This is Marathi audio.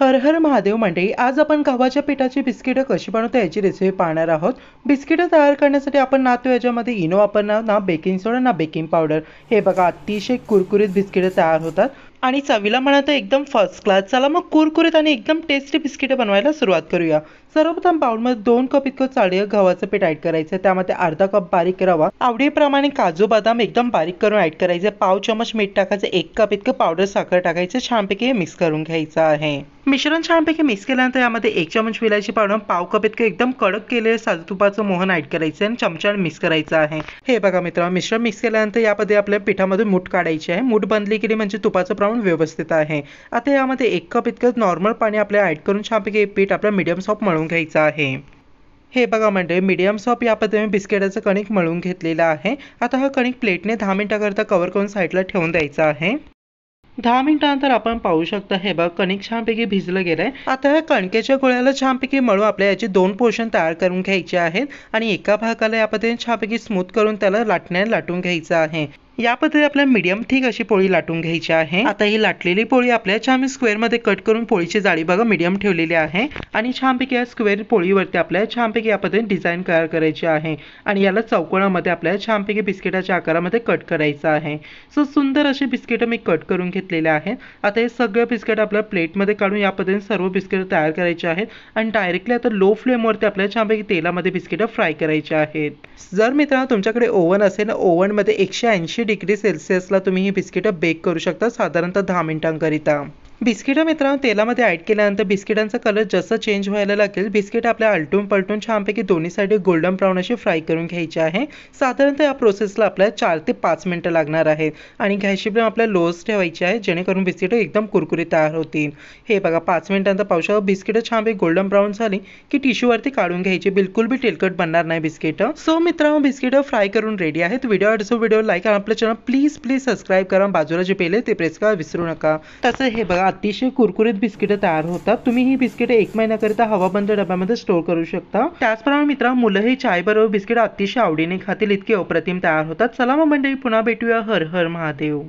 हर हर महादेव मंडळी, आज आपण गव्हाच्या पिठाची बिस्किटं कशी बनवता याची रेसिपी पाहणार आहोत। बिस्किटं तयार करण्यासाठी आपण ना तो याच्यामध्ये इनो वापरणार, ना बेकिंग सोडा, ना बेकिंग पावडर। हे बघा, अतिशय कुरकुरीत बिस्किटं तयार होतात आणि चवीला म्हणा तर एकदम फर्स्ट क्लास। चला मग कुरकुरीत आणि एकदम टेस्टी बिस्किटं बनवायला सुरुवात करूया। सर्वप्रथम बाउलमध्ये 2 कप इतकं चाळीचं गव्हाचं पीठ ऍड करायचं। त्यामध्ये अर्धा कप बारीक रवा, आवडीप्रमाणे काजू बदाम एकदम बारीक करून ऍड करायचे। पाव चमच मीठ टाकायचं, 1 कप इतकं पावडर साखर टाकायचं, छानपैकी मिक्स करून घ्यायचं आहे। मिश्रण छानपैकी मिक्स केल्यानंतर यामध्ये 1 चमच विलायची पावडर, पाव कप इतकं एकदम कडक केलेलं साजूक तुपाचं मोहन ऍड करायचं आणि चमच्याने मिक्स करायचं आहे। हे बघा मित्रांनो, मिश्रण मिक्स केल्यानंतर यामध्ये आपल्या पिठामध्ये मूठ काढायची आहे। मूठ बनली की म्हणजे तुपाचं प्रमाण व्यवस्थित आहे। आता यामध्ये 1 कप इतकं नॉर्मल पाणी आपल्याला ऍड करून छानपैकी पीठ आपल्या मीडियम सॉफ्ट मळून घ्यायचं आहे। हे बघा म्हणजे मीडियम सॉफ्ट या पद्धतीने बिस्किटाचं कणिक मळून घेतलेलं आहे। आता हा कणिक प्लेटने 10 मिनिटाकरता कव्हर करून साईडला ठेवून द्यायचा आहे। 10 मिनिटानंतर आपण पाहू शकता, हे बघ कणिक छानपैकी भिजलं गेलंय। आता ह्या कणकेच्या गोळ्याला छानपैकी मळून आपल्या याचे 2 पोर्शन तयार करून घ्यायचे आहेत आणि एका भागाला या पद्धतीने छानपैकी स्मूथ करून त्याला लाटण्याने लाटून घ्यायचं आहे। या पद्धतीने आपल्याला मीडियम थिक अशी पोळी लाटून घ्यायची आहे। आता ही लाटलेली पोळी आपल्या छान स्क्वेअर मध्ये कट करून पोळीची जाडी बघा मीडियम ठेवलेली आहे आणि छानपैकी या स्क्वेअर पोळीवरती आपल्याला छानपैकी या पद्धतीने डिझाईन तयार करायची आहे आणि याला चौकोनामध्ये आपल्याला छानपैकी बिस्किटाच्या आकारामध्ये कट करायचं आहे। सो सुंदर अशी बिस्किटं मी कट करून घेतलेले आहेत। आता हे सगळे बिस्किट आपल्या प्लेटमध्ये काढून या पद्धतीने सर्व बिस्किट तयार करायचे आहेत आणि डायरेक्टली आता लो फ्लेमवरती आपल्याला छानपैकी तेलामध्ये बिस्किटं फ्राय करायचे आहेत। जर मित्रांनो तुमच्याकडे ओव्हन असेल, ओव्हनमध्ये 180 डिग्री सेल्सिअसला तुम्ही ही बिस्किटं बेक करू शकता, साधारणतः 10 मिनिटांकरिता। बिस्किटं मित्रांनो तेलामध्ये ऍड केल्यानंतर बिस्किटांचा कलर जसं चेंज व्हायला लागेल, बिस्किट आपल्या आलटून पलटून छानपैकी दोन्ही साईड गोल्डन ब्राऊन अशी फ्राय करून घ्यायची आहे। साधारणतः या प्रोसेसला आपल्याला 4 ते 5 मिनिटं लागणार आहेत आणि गॅसची फ्लेम आपल्याला लोच ठेवायची आहे, जेणेकरून बिस्किटं एकदम कुरकुरीत तयार होतील। हे बघा 5 मिनिटांनंतर पाहू शकता बिस्किटं छानपैकी गोल्डन ब्राऊन झाली की टिश्यूवरती काढून घ्यायची, बिलकुल बी तेलकट बनणार नाही बिस्किटं। सो मित्रांनो बिस्किटं फ्राय करून रेडी आहेत। व्हिडिओ लाईक आणि आपल्या चॅनल प्लीज सबस्क्राईब करा, बाजूला जे बेल आहे ते प्रेस करा विसरू नका। तसं हे बघा अतिशय कुरकुरीत बिस्किटं तयार होतात। तुम्ही ही बिस्किटं 1 महिन्याकरिता हवाबंद डब्यामध्ये स्टोर करू शकता। त्याचप्रमाणे मित्रांनो मुलंही चायबरोबर बिस्किटं अतिशय आवडीने खातील, इतके अप्रतिम तयार होतात। चला मग मंडळी, पुन्हा भेटूया। हर हर महादेव।